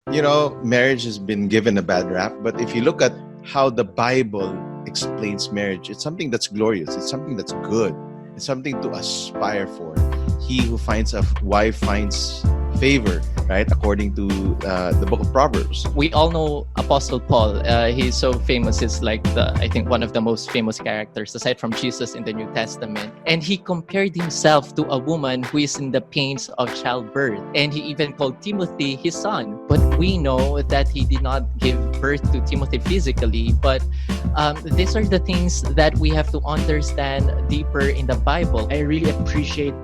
Marriage has been given a bad rap, but if you look at how the Bible explains marriage, it's something that's glorious. It's something that's good. It's something to aspire for. He who finds a wife finds favor, right? According to the book of Proverbs. We all know Apostle Paul. He's so famous. He's like I think one of the most famous characters aside from Jesus in the New Testament. And he compared himself to a woman who is in the pains of childbirth. And he even called Timothy his son. But we know that he did not give birth to Timothy physically. But these are the things that we have to understand deeper in the Bible. I really appreciate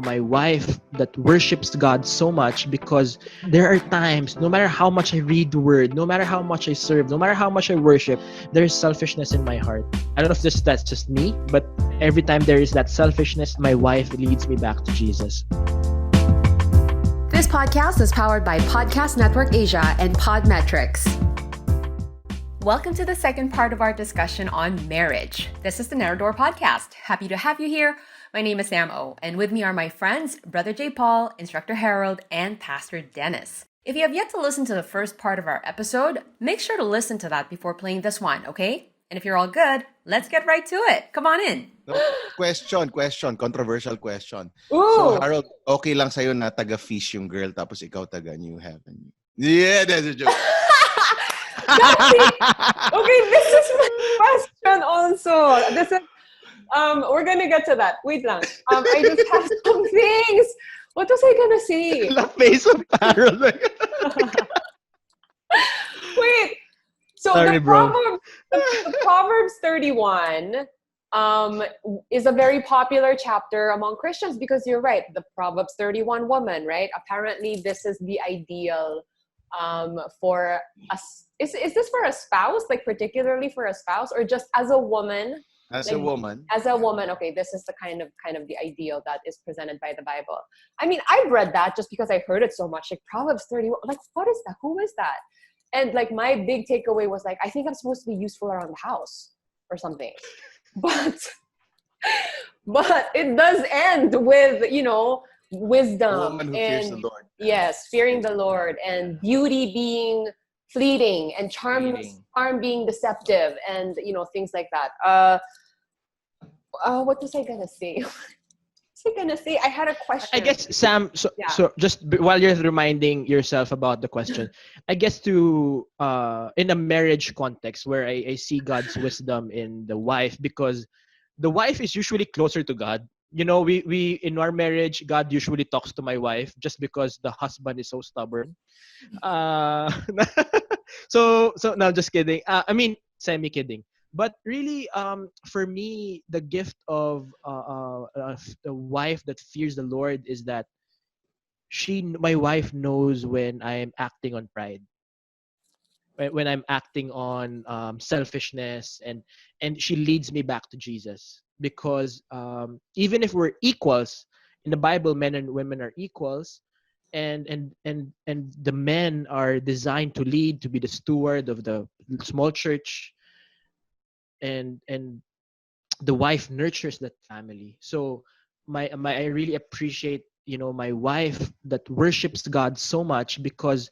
my wife that worships God so much, because there are times, no matter how much I read the word, no matter how much I serve, no matter how much I worship, there's selfishness in my heart. I don't know if that's just me, but every time there is that selfishness, my wife leads me back to Jesus. This podcast is powered by Podcast Network Asia and Podmetrics. Welcome to the second part of our discussion on marriage. This is the Narrow Door Podcast. Happy to have you here. My name is Sam O, and with me are my friends, Brother J. Paul, Instructor Harold, and Pastor Dennis. If you have yet to listen to the first part of our episode, make sure to listen to that before playing this one, okay? And if you're all good, let's get right to it. Come on in. Question, controversial question. Ooh. So Harold, okay lang sa'yo na taga-fish yung girl tapos ikaw taga-New Heaven? Yeah, that's a joke. Okay, this is my question also. This is we're gonna get to that. Wait lang. I just have some things. What was I gonna say? The face of Harold. Wait. So Sorry, the Proverbs 31 is a very popular chapter among Christians, because you're right. The Proverbs 31 woman, right? Apparently, this is the ideal for us. Is this for a spouse, like particularly for a spouse, or just as a woman? As a woman, okay, this is the kind of the ideal that is presented by the Bible. I mean, I've read that just because I heard it so much, like Proverbs 31. Like, what is that? Who is that? And like my big takeaway was like, I think I'm supposed to be useful around the house or something. But it does end with, wisdom, a woman who fears the Lord. Yes, fearing the Lord, and beauty being fleeting, and charm being deceptive, and things like that. What was I gonna say? I had a question. I guess, Sam, so just while you're reminding yourself about the question, I guess in a marriage context where I see God's wisdom in the wife, because the wife is usually closer to God. We in our marriage, God usually talks to my wife just because the husband is so stubborn. So no, just kidding. I mean, semi kidding. But really, for me, the gift of a wife that fears the Lord is that my wife knows when I'm acting on pride, when I'm acting on selfishness, and she leads me back to Jesus. Because even if we're equals in the Bible, men and women are equals, and the men are designed to lead, to be the steward of the small church, and the wife nurtures that family. So I really appreciate my wife that worships God so much, because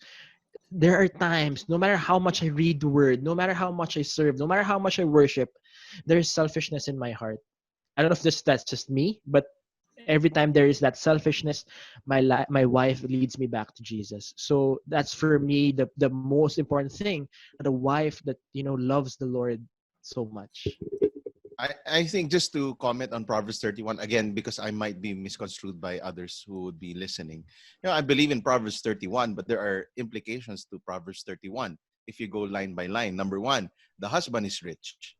there are times, no matter how much I read the word, no matter how much I serve, no matter how much I worship, there's selfishness in my heart. I don't know if that's just me, but every time there is that selfishness, my wife leads me back to Jesus. So that's for me the most important thing, that a wife that loves the Lord so much. I think, just to comment on Proverbs 31 again, because I might be misconstrued by others who would be listening. I believe in Proverbs 31, but there are implications to Proverbs 31 if you go line by line. Number one, the husband is rich.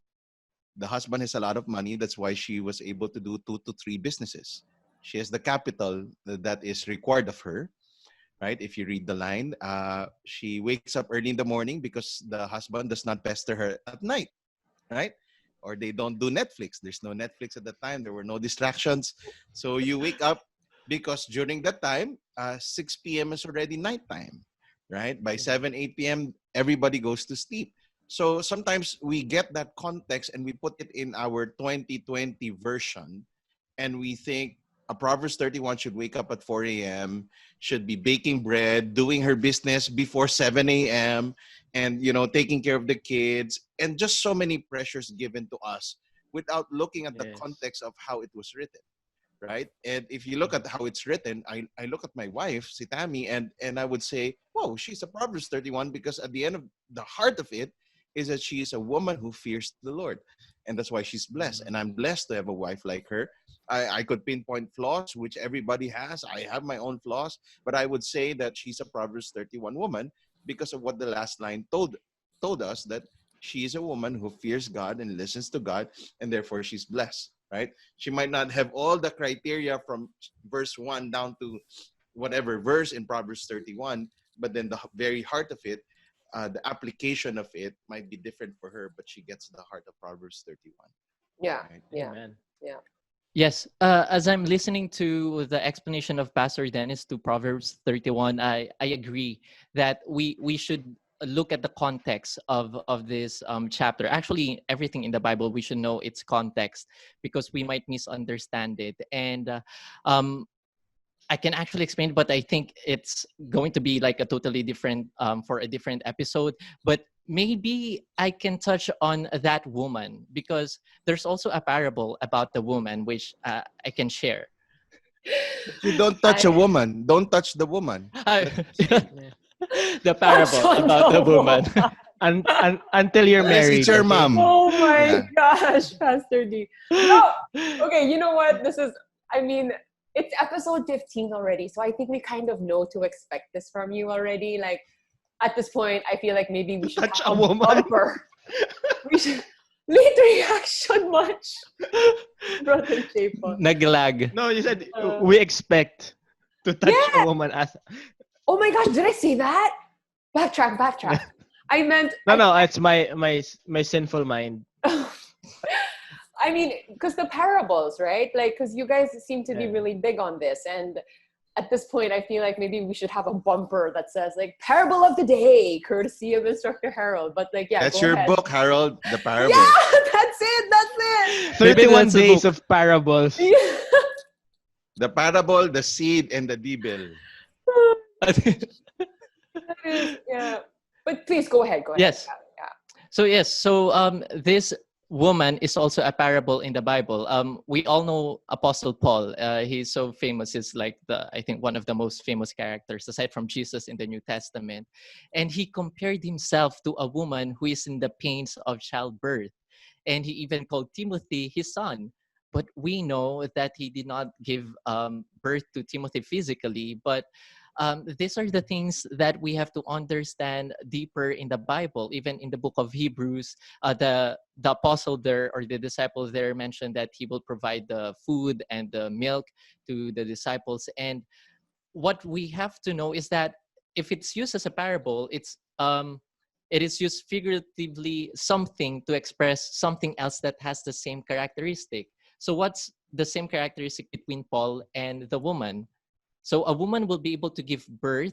The husband has a lot of money. That's why she was able to do 2 to 3 businesses. She has the capital that is required of her, right? If you read the line, she wakes up early in the morning because the husband does not pester her at night, right? Or they don't do Netflix. There's no Netflix at the time. There were no distractions. So you wake up because during that time, 6 p.m. is already nighttime, right? By 7, 8 p.m., everybody goes to sleep. So sometimes we get that context and we put it in our 2020 version, and we think a Proverbs 31 should wake up at 4 a.m., should be baking bread, doing her business before 7 a.m., and, taking care of the kids, and just so many pressures given to us without looking at the Yes. context of how it was written. Right. And if you look at how it's written, I look at my wife, si Tammy, and I would say, whoa, she's a Proverbs 31, because at the end of the heart of it is that she is a woman who fears the Lord. And that's why she's blessed. And I'm blessed to have a wife like her. I could pinpoint flaws, which everybody has. I have my own flaws, but I would say that she's a Proverbs 31 woman because of what the last line told us, that she is a woman who fears God and listens to God, and therefore she's blessed, right? She might not have all the criteria from verse 1 down to whatever verse in Proverbs 31, but then the very heart of it, the application of it might be different for her, but she gets the heart of Proverbs 31. Yeah. Right? Yeah. Amen. Yeah. Yes, as I'm listening to the explanation of Pastor Dennis to Proverbs 31, I agree that we should look at the context of this chapter. Actually, everything in the Bible, we should know its context because we might misunderstand it. And um, I can actually explain, but I think it's going to be like a totally different for a different episode. But maybe I can touch on that woman because there's also a parable about the woman which I can share. But you don't touch a I woman. Don't touch the woman. Let's proceed. Yeah. The touch parable on about the the woman. woman. Until you're Unless it's married, your okay? mom. Oh my Yeah. gosh, Pastor D. No. Okay, you know what? I mean, it's episode 15 already, so I think we kind of know to expect this from you already. Like, at this point, I feel like maybe we should Touch have a a woman. bumper. We should late reaction much. Brother Japo. Naglag. No, you said Uh, we expect to touch a yeah. woman as. Oh my gosh, did I say that? Backtrack. I meant No, it's my sinful mind. I mean, because the parables, right? Like, because you guys seem to be Yeah. really big on this. And at this point, I feel like maybe we should have a bumper that says, like, parable of the day, courtesy of Instructor Harold. But, like, yeah, That's go your ahead. book, Harold, The Parable. Yeah, that's it. Maybe 31 that's the days book. of parables. Yeah. The Parable, the Seed, and the Devil. That is, yeah. But please go ahead. Yes. Yeah. So this woman is also a parable in the Bible. We all know Apostle Paul. He's so famous. He's like I think one of the most famous characters aside from Jesus in the New Testament. And he compared himself to a woman who is in the pains of childbirth. And he even called Timothy his son. But we know that he did not give birth to Timothy physically, but these are the things that we have to understand deeper in the Bible. Even in the book of Hebrews, the apostle there or the disciple there mentioned that he will provide the food and the milk to the disciples. And what we have to know is that if it's used as a parable, it is used figuratively something to express something else that has the same characteristic. So what's the same characteristic between Paul and the woman? So a woman will be able to give birth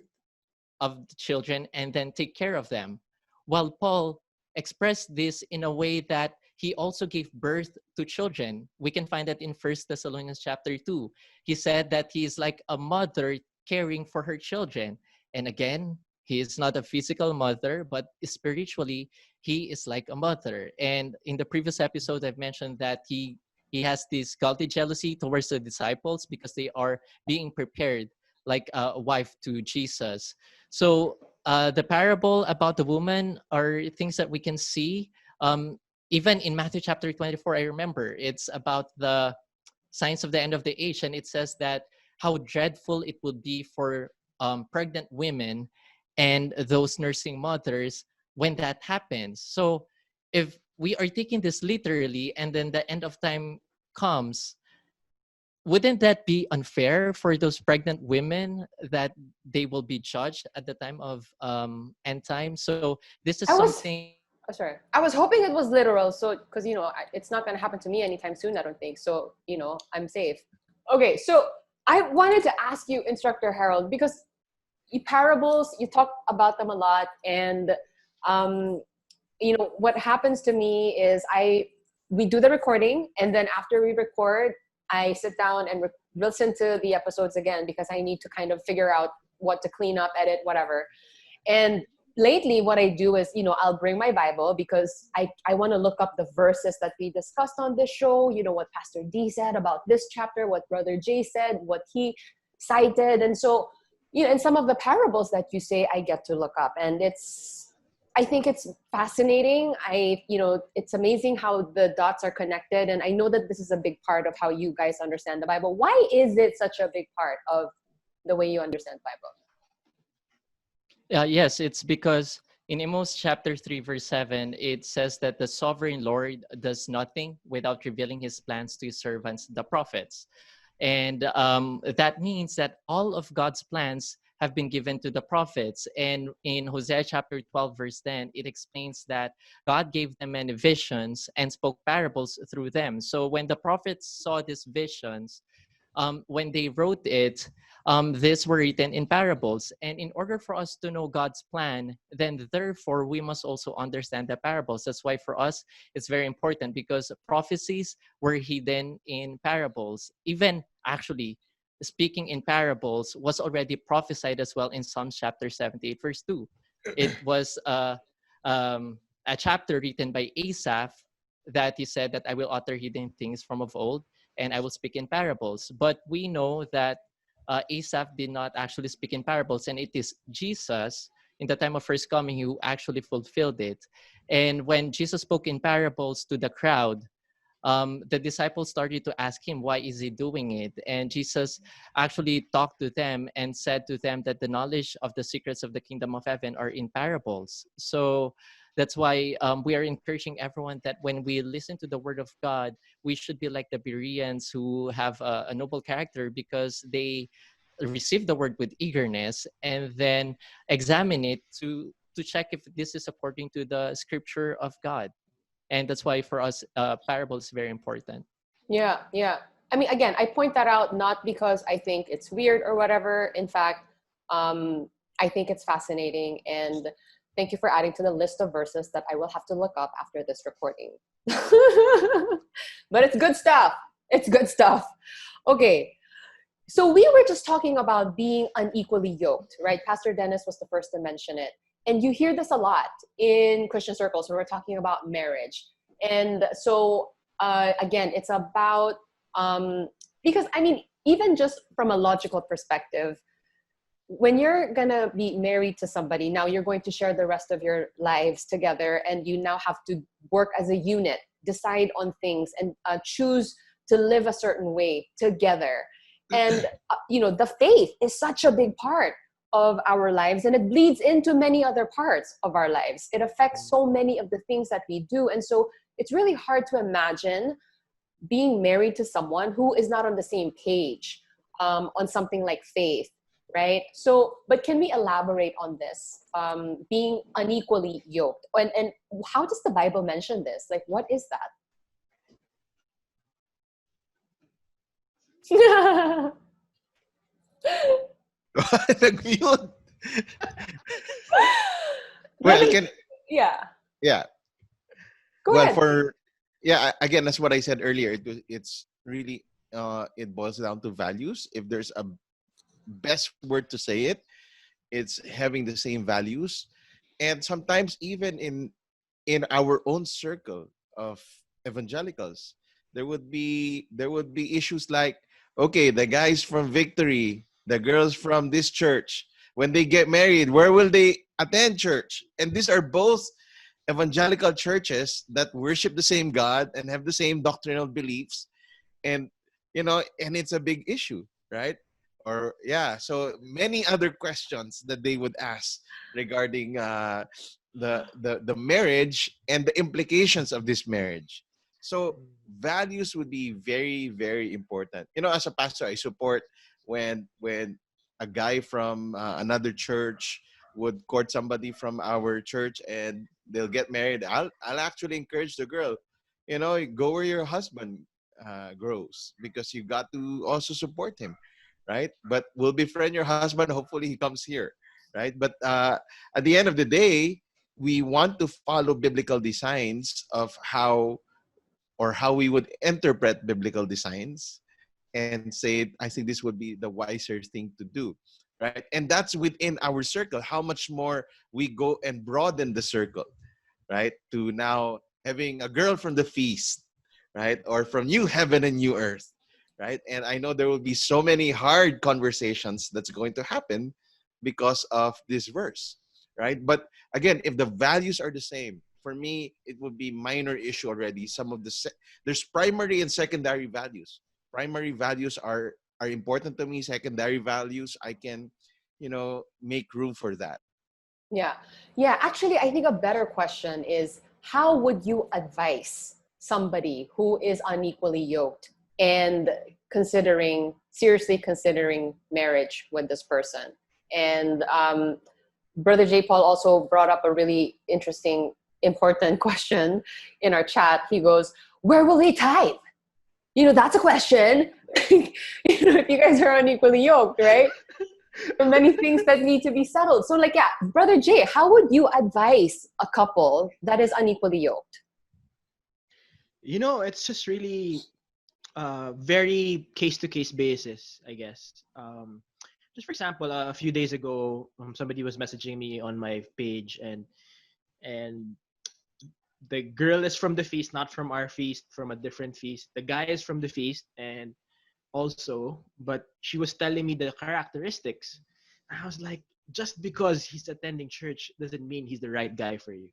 of the children and then take care of them. While Paul expressed this in a way that he also gave birth to children. We can find that in 1 Thessalonians chapter 2. He said that he is like a mother caring for her children. And again, he is not a physical mother, but spiritually, he is like a mother. And in the previous episode, I've mentioned that he has this godly jealousy towards the disciples because they are being prepared like a wife to Jesus. So the parable about the woman are things that we can see. Even in Matthew chapter 24, I remember it's about the signs of the end of the age. And it says that how dreadful it would be for pregnant women and those nursing mothers when that happens. So if we are taking this literally and then the end of time comes, wouldn't that be unfair for those pregnant women that they will be judged at the time of end time? So this is I was something. oh, sorry. I was hoping it was literal, so because it's not gonna happen to me anytime soon. I don't think so. I'm safe. Okay, so I wanted to ask you, Instructor Harold, because parables, you talk about them a lot, and what happens to me is we do the recording, and then after we record, I sit down and listen to the episodes again because I need to kind of figure out what to clean up, edit, whatever. And lately what I do is, I'll bring my Bible because I want to look up the verses that we discussed on this show, what Pastor D said about this chapter, what Brother Jay said, what he cited. And so, and some of the parables that you say, I get to look up. And I think it's fascinating. It's amazing how the dots are connected. And I know that this is a big part of how you guys understand the Bible. Why is it such a big part of the way you understand the Bible? Yes, it's because in Amos chapter 3, verse 7, it says that the sovereign Lord does nothing without revealing his plans to his servants, the prophets. And that means that all of God's plans have been given to the prophets. And in Hosea chapter 12, verse 10, it explains that God gave them many visions and spoke parables through them. So when the prophets saw these visions, when they wrote it, these were written in parables. And in order for us to know God's plan, then therefore we must also understand the parables. That's why for us, it's very important because prophecies were hidden in parables. Even actually, speaking in parables was already prophesied as well in Psalms chapter 78, verse 2. It was a chapter written by Asaph that he said that I will utter hidden things from of old and I will speak in parables. But we know that Asaph did not actually speak in parables, and it is Jesus in the time of first coming who actually fulfilled it. And when Jesus spoke in parables to the crowd, the disciples started to ask him, why is he doing it? And Jesus actually talked to them and said to them that the knowledge of the secrets of the kingdom of heaven are in parables. So that's why we are encouraging everyone that when we listen to the word of God, we should be like the Bereans who have a noble character because they receive the word with eagerness and then examine it to check if this is according to the scripture of God. And that's why for us, parable is very important. Yeah. I mean, again, I point that out not because I think it's weird or whatever. In fact, I think it's fascinating. And thank you for adding to the list of verses that I will have to look up after this recording. But it's good stuff. It's good stuff. Okay. So we were just talking about being unequally yoked, right? Pastor Dennis was the first to mention it. And you hear this a lot in Christian circles when we're talking about marriage. And so, again, it's about, because I mean, even just from a logical perspective, when you're going to be married to somebody, now you're going to share the rest of your lives together, and you now have to work as a unit, decide on things, and choose to live a certain way together. And, the faith is such a big part of our lives, and it bleeds into many other parts of our lives. It affects so many of the things that we do. And so it's really hard to imagine being married to someone who is not on the same page on something like faith, right? So, but can we elaborate on this, being unequally yoked? And how does the Bible mention this? Like, what is that? Nag-mute. Well, Let I me, can. yeah. Yeah. Go Well, ahead. again, that's what I said earlier. It's really it boils down to values. If there's a best word to say it, it's having the same values, and sometimes even in our own circle of evangelicals, there would be issues like, okay, the guys from Victory, the girls from this church, when they get married, where will they attend church? And these are both evangelical churches that worship the same God and have the same doctrinal beliefs, and and it's a big issue, right? Or yeah, so many other questions that they would ask regarding the marriage and the implications of this marriage. So values would be very, very important. As a pastor, I support when a guy from another church would court somebody from our church and they'll get married. I'll actually encourage the girl, go where your husband grows, because you got to also support him, right? But we'll befriend your husband. Hopefully he comes here, right? But at the end of the day, we want to follow biblical designs of how we would interpret biblical designs. and say, I think this would be the wiser thing to do, right? And that's within our circle. How much more we go and broaden the circle, right? To now having a girl from the feast, right? Or from new heaven and new earth, right? And I know there will be so many hard conversations that's going to happen because of this verse, right? But again, if the values are the same, for me, it would be minor issue already. Some of the there's primary and secondary values. Primary values are important to me. Secondary values, I can, make room for that. Yeah. Yeah. Actually, I think a better question is, how would you advise somebody who is unequally yoked and seriously considering marriage with this person? And Brother J. Paul also brought up a really interesting, important question in our chat. He goes, where will they tithe? That's a question. If you guys are unequally yoked, right? There are many things that need to be settled. So Brother Jay, how would you advise a couple that is unequally yoked? It's just really very case-to-case basis, I guess. Just for example, a few days ago, somebody was messaging me on my page, and the girl is from the feast, not from our feast, from a different feast. The guy is from the feast, and also, but she was telling me the characteristics. I was like, just because he's attending church doesn't mean he's the right guy for you.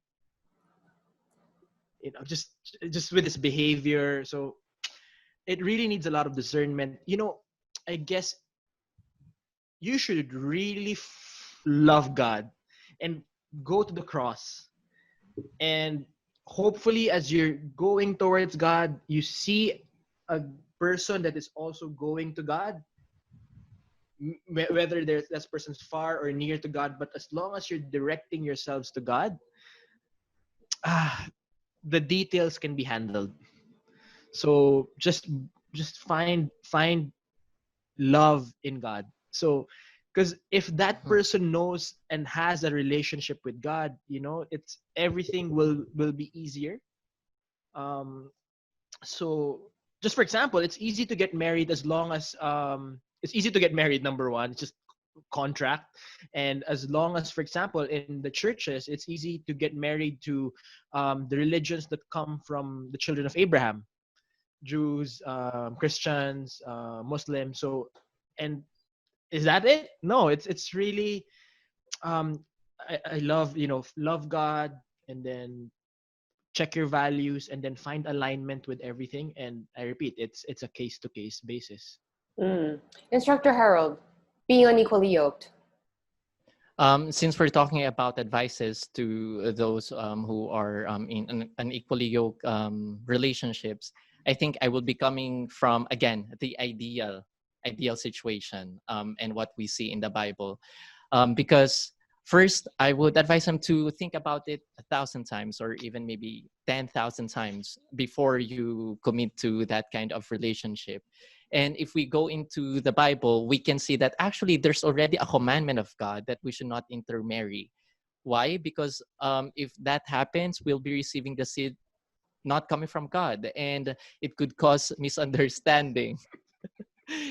Just with his behavior. So it really needs a lot of discernment. I guess you should really love God and go to the cross. And hopefully, as you're going towards God, you see a person that is also going to God, whether that person's far or near to God. But as long as you're directing yourselves to God, the details can be handled. So just find love in God. So because if that person knows and has a relationship with God, it's everything will be easier. So just for example, it's easy to get married as long as it's easy to get married. Number one, it's just contract. And as long as, for example, in the churches, it's easy to get married to the religions that come from the children of Abraham: Jews, Christians, Muslims. So, and is that it? No, it's really I love love God, and then check your values, and then find alignment with everything. And I repeat, it's a case to case basis. Instructor Harold, being unequally yoked. Since we're talking about advices to those who are in unequally yoked relationships, I think I will be coming from, again, the ideal situation and what we see in the Bible. Because first, I would advise them to think about it 1,000 times, or even maybe 10,000 times before you commit to that kind of relationship. And if we go into the Bible, we can see that actually there's already a commandment of God that we should not intermarry. Why? Because if that happens, we'll be receiving the seed not coming from God, and it could cause misunderstanding.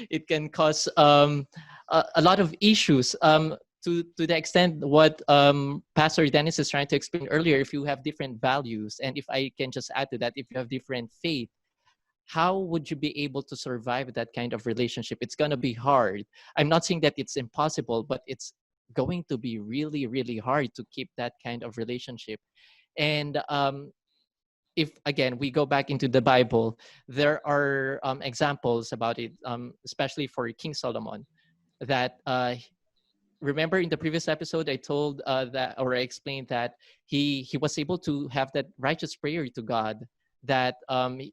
It can cause a lot of issues. To the extent what Pastor Dennis is trying to explain earlier, if you have different values, and if I can just add to that, if you have different faith, how would you be able to survive that kind of relationship? It's going to be hard. I'm not saying that it's impossible, but it's going to be really, really hard to keep that kind of relationship. And if, again, we go back into the Bible, there are examples about it, especially for King Solomon, that remember in the previous episode, I told that, or I explained that he was able to have that righteous prayer to God, that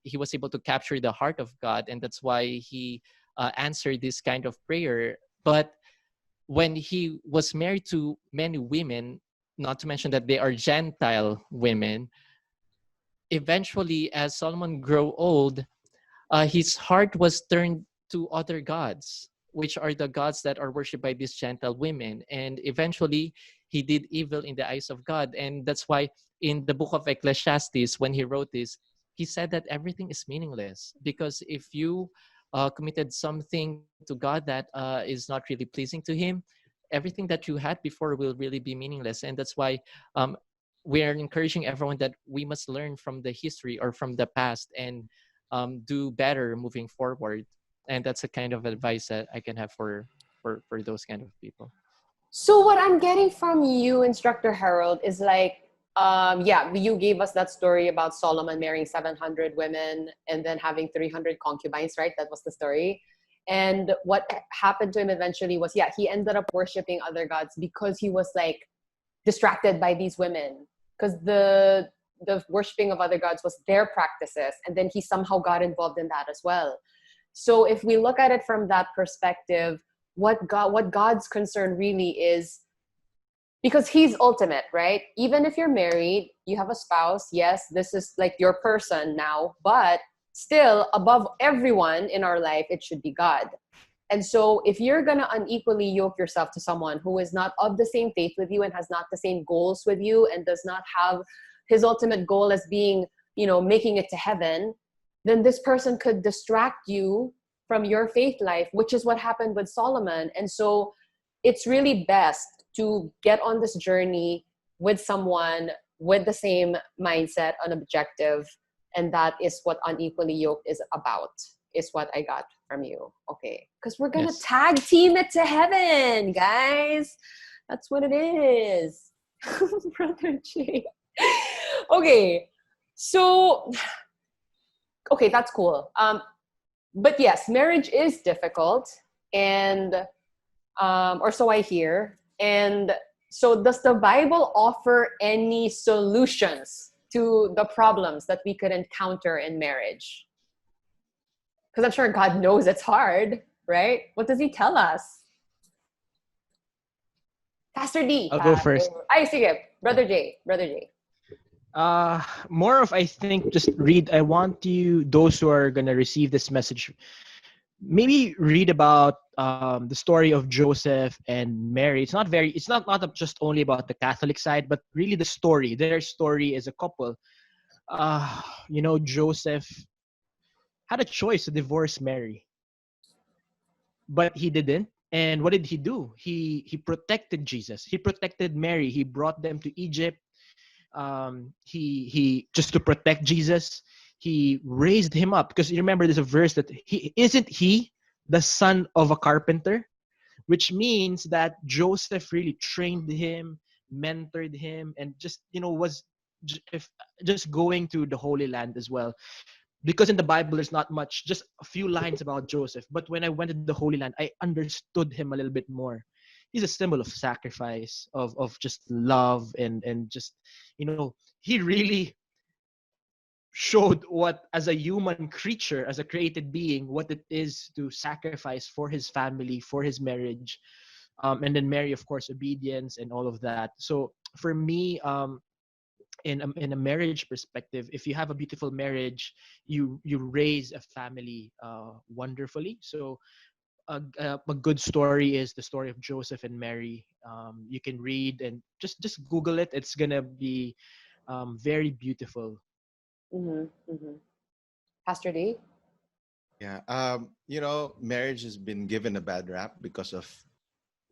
he was able to capture the heart of God, and that's why he answered this kind of prayer. But when he was married to many women, not to mention that they are Gentile women, eventually, as Solomon grew old, his heart was turned to other gods, which are the gods that are worshipped by these Gentile women. And eventually, he did evil in the eyes of God. And that's why in the book of Ecclesiastes, when he wrote this, he said that everything is meaningless. Because if you committed something to God that is not really pleasing to Him, everything that you had before will really be meaningless. And that's why we are encouraging everyone that we must learn from the history or from the past and do better moving forward. And that's a kind of advice that I can have for those kind of people. So what I'm getting from you, Instructor Harold, is like, yeah, you gave us that story about Solomon marrying 700 women and then having 300 concubines, right? That was the story. And what happened to him eventually was, yeah, he ended up worshiping other gods because he was like distracted by these women. Because the worshiping of other gods was their practices, and then he somehow got involved in that as well. So if we look at it from that perspective, what God's concern really is, because he's ultimate, right? Even if you're married, you have a spouse, yes, this is like your person now, but still above everyone in our life, it should be God. And so if you're going to unequally yoke yourself to someone who is not of the same faith with you and has not the same goals with you and does not have his ultimate goal as being, making it to heaven, then this person could distract you from your faith life, which is what happened with Solomon. And so it's really best to get on this journey with someone with the same mindset and objective. And that is what Unequally Yoked is about, is what I got from you. Okay. Because we're going to Yes. tag team it to heaven, guys. That's what it is. Brother Jay. Okay. So, okay, that's cool. But yes, marriage is difficult, and or so I hear. And so does the Bible offer any solutions to the problems that we could encounter in marriage? Because I'm sure God knows it's hard, right? What does he tell us? Pastor D. I'll go first. I see it. Yeah. Brother J. More of, I think, just read. I want you, those who are gonna receive this message, maybe read about the story of Joseph and Mary. It's not just only about the Catholic side, but really the story, their story as a couple. Joseph had a choice to divorce Mary, but he didn't. And what did he do? He protected Jesus. He protected Mary. He brought them to Egypt. He just to protect Jesus, he raised him up, because you remember there's a verse that he the son of a carpenter, which means that Joseph really trained him, mentored him, and just was just going to the Holy Land as well. Because in the Bible there's not much, just a few lines about Joseph, but when I went to the Holy Land, I understood him a little bit more. He's a symbol of sacrifice, of just love, and just he really showed what, as a human creature, as a created being, what it is to sacrifice for his family, for his marriage. And then Mary, of course, obedience and all of that. So for me, in a marriage perspective, if you have a beautiful marriage, you raise a family wonderfully. So a good story is the story of Joseph and Mary. You can read and just Google it. It's gonna be very beautiful. Mm-hmm, mm-hmm. Pastor D. Yeah. Marriage has been given a bad rap because of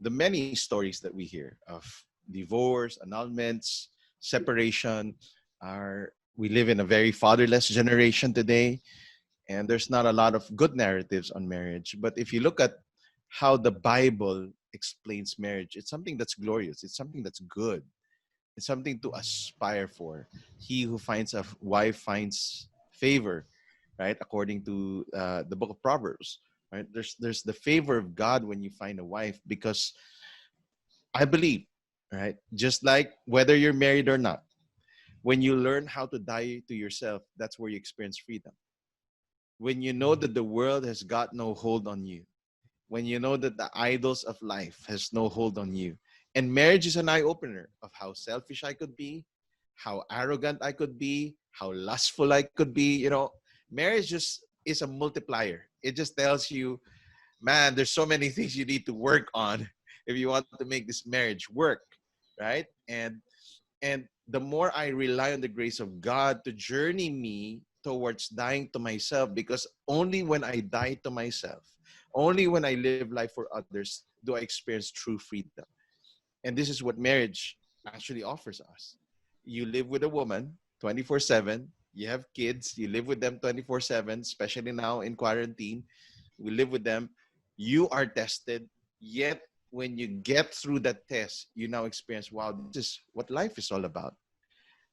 the many stories that we hear of divorce, annulments, separation. We live in a very fatherless generation today, and there's not a lot of good narratives on marriage. But if you look at how the Bible explains marriage, it's something that's glorious. It's something that's good. It's something to aspire for. He who finds a wife finds favor, right? According to the book of Proverbs, right? There's the favor of God when you find a wife, because I believe, right? Just like whether you're married or not, when you learn how to die to yourself, that's where you experience freedom. When you know that the world has got no hold on you, when you know that the idols of life has no hold on you. And marriage is an eye-opener of how selfish I could be, how arrogant I could be, how lustful I could be. Marriage just is a multiplier. It just tells you, man, there's so many things you need to work on if you want to make this marriage work, right? And the more I rely on the grace of God to journey me towards dying to myself, because only when I die to myself, only when I live life for others, do I experience true freedom. And this is what marriage actually offers us. You live with a woman 24/7, you have kids, you live with them 24/7, especially now in quarantine. We live with them. You are tested, yet when you get through that test, you now experience, wow, this is what life is all about.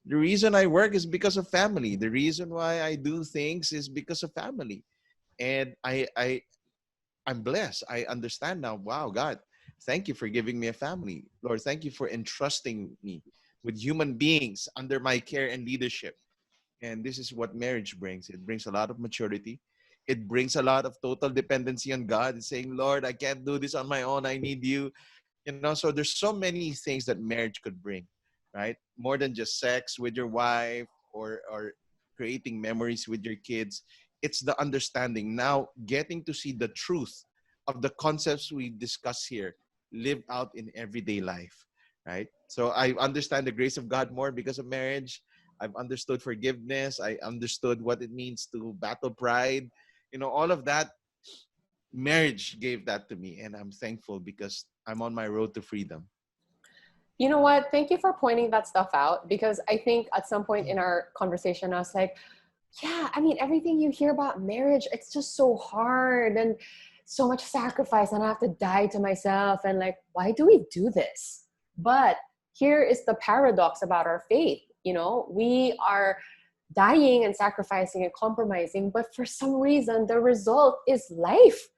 The reason I work is because of family. The reason why I do things is because of family. And I'm blessed. I understand now. Wow, God, thank you for giving me a family. Lord, thank you for entrusting me with human beings under my care and leadership. And this is what marriage brings. It brings a lot of maturity. It brings a lot of total dependency on God. It's saying, Lord, I can't do this on my own. I need you. So there's so many things that marriage could bring, right? More than just sex with your wife, or creating memories with your kids. It's the understanding now, getting to see the truth of the concepts we discuss here live out in everyday life, right? So I understand the grace of God more because of marriage. I've understood forgiveness. I understood what it means to battle pride. All of that, marriage gave that to me, and I'm thankful because I'm on my road to freedom. You know what? Thank you for pointing that stuff out, because I think at some point in our conversation, I was like, yeah, I mean, everything you hear about marriage, it's just so hard and so much sacrifice, and I have to die to myself. And like, why do we do this? But here is the paradox about our faith. We are dying and sacrificing and compromising, but for some reason, the result is life.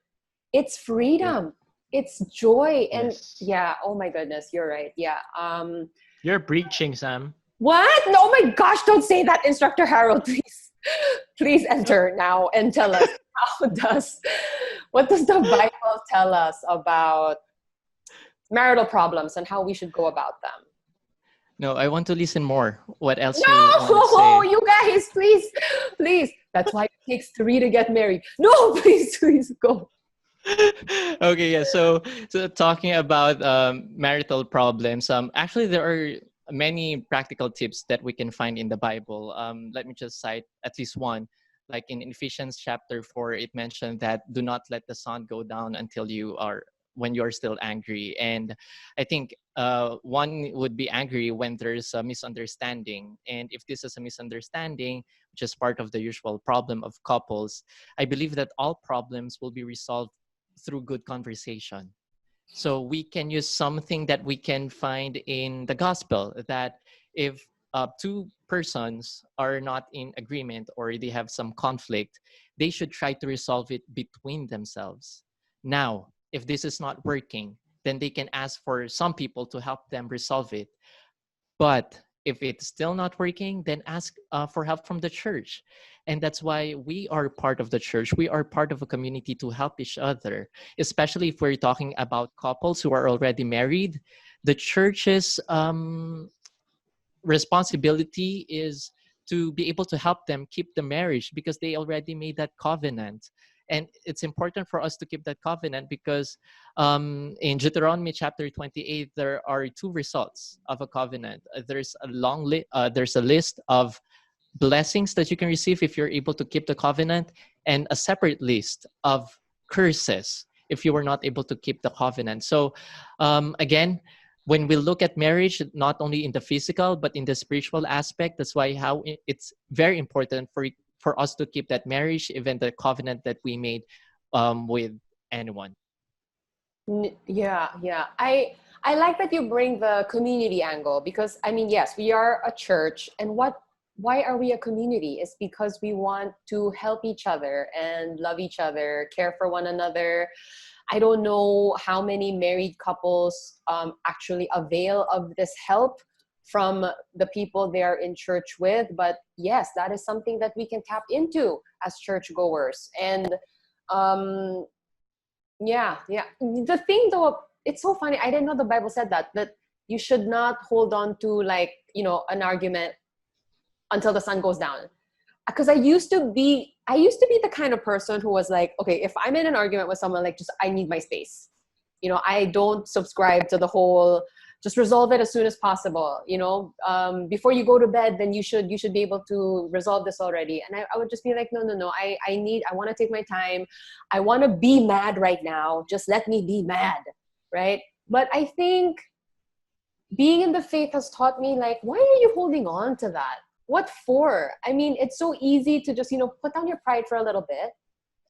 It's freedom. It's joy. And Yes. yeah, oh my goodness, you're right. Yeah. You're preaching, Sam. What? Oh my gosh, don't say that, Instructor Harold, please. Please enter now and tell us what does the Bible tell us about marital problems and how we should go about them? No, I want to listen more. What else you want to No, say? you guys, please. That's why it takes 3 to get married. No, please go. Okay, yeah. So talking about marital problems, actually there are many practical tips that we can find in the Bible. Let me just cite at least one. Like in Ephesians chapter 4, it mentioned that do not let the sun go down until when you're still angry. And I think one would be angry when there's a misunderstanding. And if this is a misunderstanding, which is part of the usual problem of couples, I believe that all problems will be resolved through good conversation. So we can use something that we can find in the gospel, that if two persons are not in agreement or they have some conflict, they should try to resolve it between themselves. Now, if this is not working, then they can ask for some people to help them resolve it. But if it's still not working, then ask for help from the church. And that's why we are part of the church. We are part of a community to help each other, especially if we're talking about couples who are already married. The church's responsibility is to be able to help them keep the marriage because they already made that covenant. And it's important for us to keep that covenant because in Deuteronomy chapter 28, there are two results of a covenant. There's there's a list of blessings that you can receive if you're able to keep the covenant, and a separate list of curses if you were not able to keep the covenant. So again, when we look at marriage, not only in the physical but in the spiritual aspect, that's why it's very important for us to keep that marriage, even the covenant that we made with anyone. Yeah. I like that you bring the community angle, because I mean, yes, we are a church, and why are we a community? It's because we want to help each other and love each other, care for one another. I don't know how many married couples actually avail of this help from the people they're in church with. But yes, that is something that we can tap into as churchgoers. And yeah. The thing though, it's so funny. I didn't know the Bible said that you should not hold on to an argument until the sun goes down. Because I used to be the kind of person who was like, okay, if I'm in an argument with someone, like, just, I need my space. I don't subscribe to the whole just resolve it as soon as possible. Before you go to bed, then you should be able to resolve this already. And I would just be like, no. I want to take my time. I want to be mad right now. Just let me be mad, right? But I think being in the faith has taught me, like, why are you holding on to that? What for? I mean, it's so easy to just, put down your pride for a little bit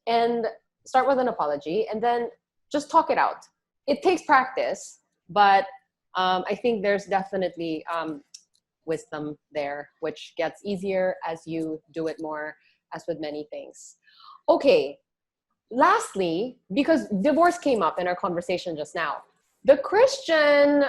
and start with an apology and then just talk it out. It takes practice, but I think there's definitely wisdom there, which gets easier as you do it more, as with many things. Okay, lastly, because divorce came up in our conversation just now, the Christian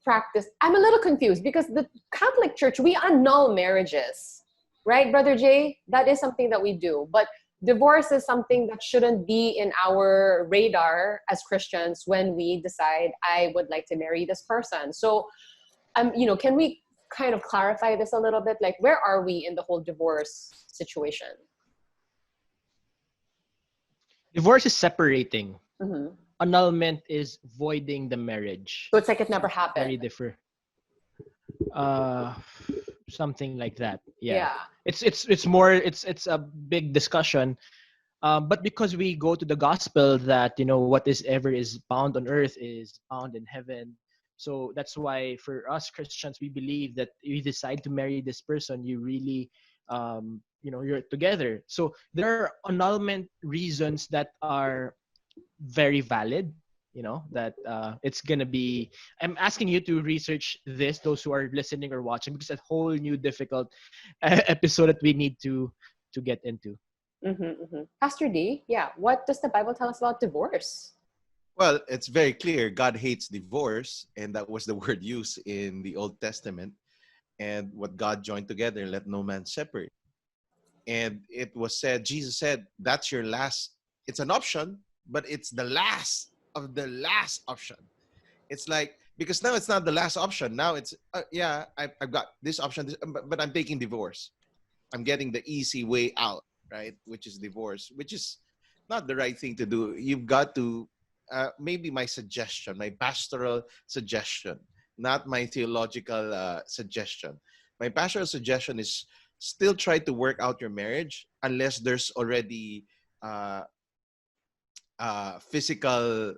practice, I'm a little confused because the Catholic Church, we annul marriages, right, Brother Jay? That is something that we do. But divorce is something that shouldn't be in our radar as Christians when we decide, I would like to marry this person. So, can we kind of clarify this a little bit? Like, where are we in the whole divorce situation? Divorce is separating. Mm-hmm. Annulment is voiding the marriage. So it's like it never happened. Very different. Something like that. Yeah. It's more. It's a big discussion. But because we go to the gospel that what is ever is bound on earth is bound in heaven. So that's why for us Christians, we believe that you decide to marry this person, you really you're together. So there are annulment reasons that are very valid, that it's gonna be. I'm asking you to research this, those who are listening or watching, because it's a whole new difficult episode that we need to get into. Pastor D, yeah, what does the Bible tell us about divorce? Well, it's very clear. God hates divorce, and that was the word used in the Old Testament. And what God joined together, let no man separate. And it was said, Jesus said, that's your last. It's an option, but it's the last of the last option. It's like, because now it's not the last option. Now it's, I've got this option, but I'm taking divorce. I'm getting the easy way out, right? Which is divorce, which is not the right thing to do. You've got to, maybe my suggestion, my pastoral suggestion, not my theological suggestion. My pastoral suggestion is still try to work out your marriage unless there's already physical,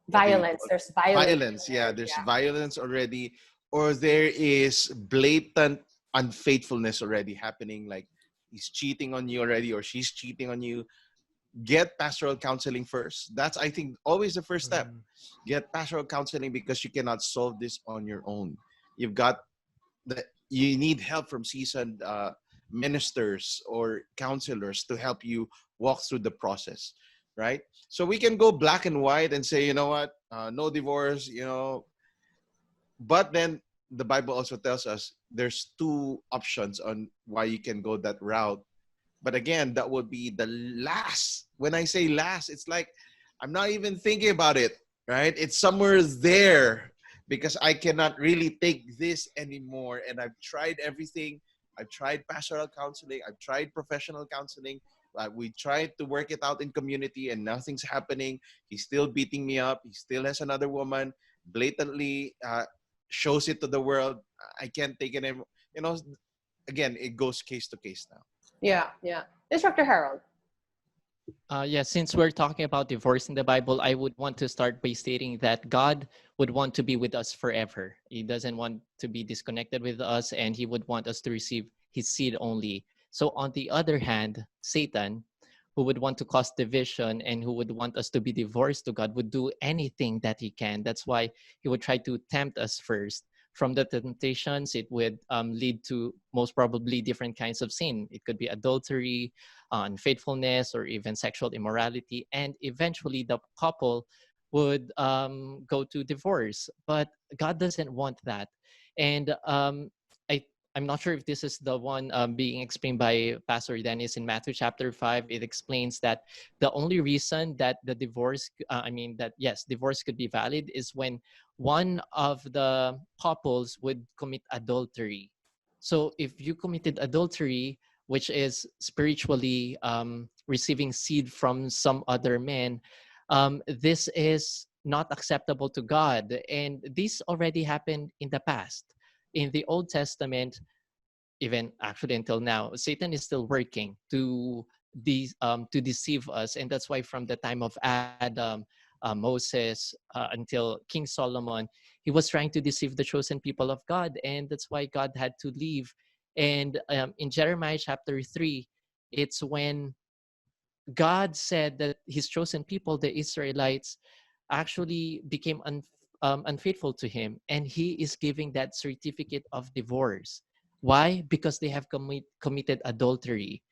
violence. There's violence. There's violence already, or there is blatant unfaithfulness already happening, like he's cheating on you already or she's cheating on you. Get pastoral counseling first. That's, I think, always the first step. Get pastoral counseling, because you cannot solve this on your own. You need help from seasoned ministers or counselors to help you walk through the process, right? So we can go black and white and say, no divorce, but then the Bible also tells us there's two options on why you can go that route. But again, that would be the last. When I say last, it's like I'm not even thinking about it, right? It's somewhere there, because I cannot really take this anymore. And I've tried everything. I've tried pastoral counseling. I've tried professional counseling. We tried to work it out in community and nothing's happening. He's still beating me up. He still has another woman, blatantly shows it to the world. I can't take it anymore. Again, it goes case to case now. Yeah. Instructor Harold. Since we're talking about divorce in the Bible, I would want to start by stating that God would want to be with us forever. He doesn't want to be disconnected with us, and he would want us to receive his seed only. So on the other hand, Satan, who would want to cause division and who would want us to be divorced to God, would do anything that he can. That's why he would try to tempt us first. From the temptations, it would lead to most probably different kinds of sin. It could be adultery, unfaithfulness, or even sexual immorality. And eventually the couple would go to divorce. But God doesn't want that. And I'm not sure if this is the one being explained by Pastor Dennis in Matthew chapter 5. It explains that the only reason that the divorce, divorce could be valid is when one of the couples would commit adultery. So if you committed adultery, which is spiritually receiving seed from some other man, this is not acceptable to God. And this already happened in the past. In the Old Testament, even actually until now, Satan is still working to deceive us. And that's why from the time of Adam, Moses, until King Solomon, he was trying to deceive the chosen people of God. And that's why God had to leave. And in Jeremiah chapter 3, it's when God said that his chosen people, the Israelites, actually became unfaithful to him. And he is giving that certificate of divorce. Why? Because they have committed adultery.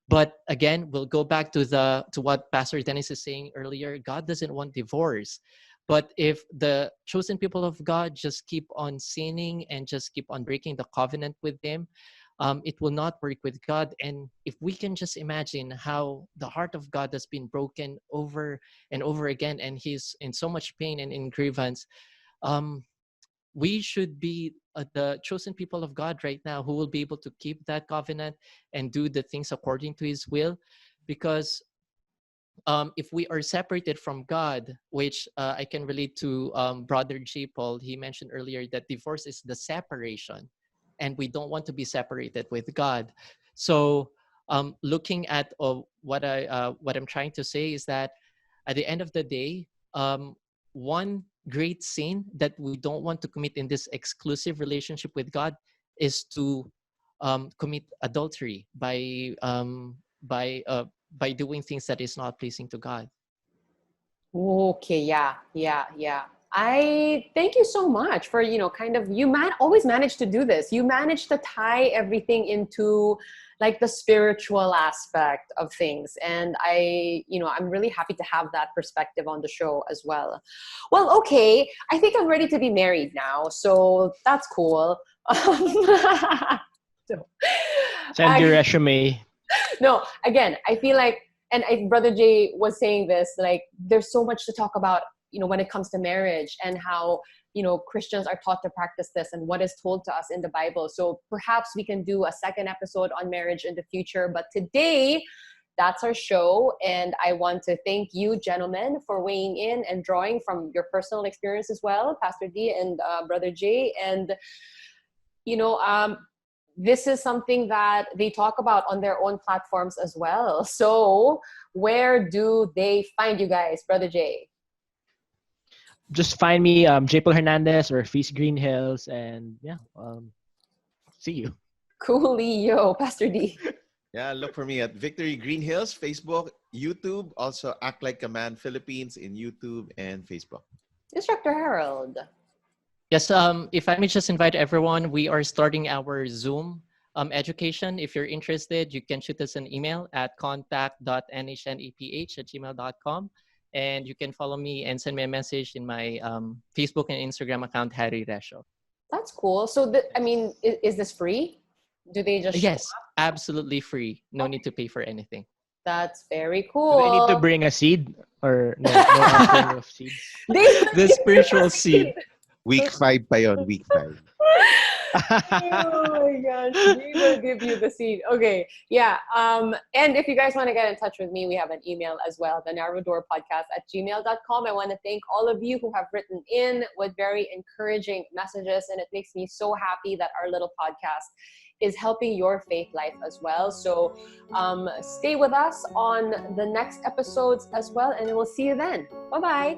But again, we'll go back to what Pastor Dennis is saying earlier. God doesn't want divorce. But if the chosen people of God just keep on sinning and just keep on breaking the covenant with him, it will not work with God. And if we can just imagine how the heart of God has been broken over and over again, and he's in so much pain and in grievance, um, we should be the chosen people of God right now who will be able to keep that covenant and do the things according to his will. Because if we are separated from God, which I can relate to Brother J. Paul, he mentioned earlier that divorce is the separation, and we don't want to be separated with God. So, looking at what I'm trying to say is that at the end of the day, one great sin that we don't want to commit in this exclusive relationship with God is to commit adultery by by doing things that is not pleasing to God. Okay, yeah. I thank you so much for, kind of, always manage to do this. You manage to tie everything into like the spiritual aspect of things. And I'm really happy to have that perspective on the show as well. Well, okay, I think I'm ready to be married now. So that's cool. So, Send your resume. no, again, I feel like, and Brother Jay was saying this, like, there's so much to talk about, when it comes to marriage and how, Christians are taught to practice this and what is told to us in the Bible. So perhaps we can do a second episode on marriage in the future. But today, that's our show. And I want to thank you, gentlemen, for weighing in and drawing from your personal experience as well, Pastor D and Brother Jay. And, this is something that they talk about on their own platforms as well. So where do they find you guys, Brother Jay? Just find me, J. Paul Hernandez or Feast Green Hills, and see you. Coolio, Pastor D. Yeah, look for me at Victory Green Hills, Facebook, YouTube, also Act Like a Man Philippines in YouTube and Facebook. Instructor Harold. Yes, if I may just invite everyone, we are starting our Zoom education. If you're interested, you can shoot us an email at contact.nhnaph@gmail.com. And you can follow me and send me a message in my Facebook and Instagram account, Harry Resho. That's cool. So, is this free? Do they just show Yes, up? absolutely free. No need to pay for anything. That's very Do cool. I need to bring a seed or no offering of seeds? The spiritual seed. Week 5 pa yon, week 5. Oh my gosh, we will give you the seed. Okay, yeah. And if you guys want to get in touch with me, we have an email as well, the narrowdoorpodcast@gmail.com. I want to thank all of you who have written in with very encouraging messages, and it makes me so happy that our little podcast is helping your faith life as well. So stay with us on the next episodes as well, and we'll see you then. Bye-bye.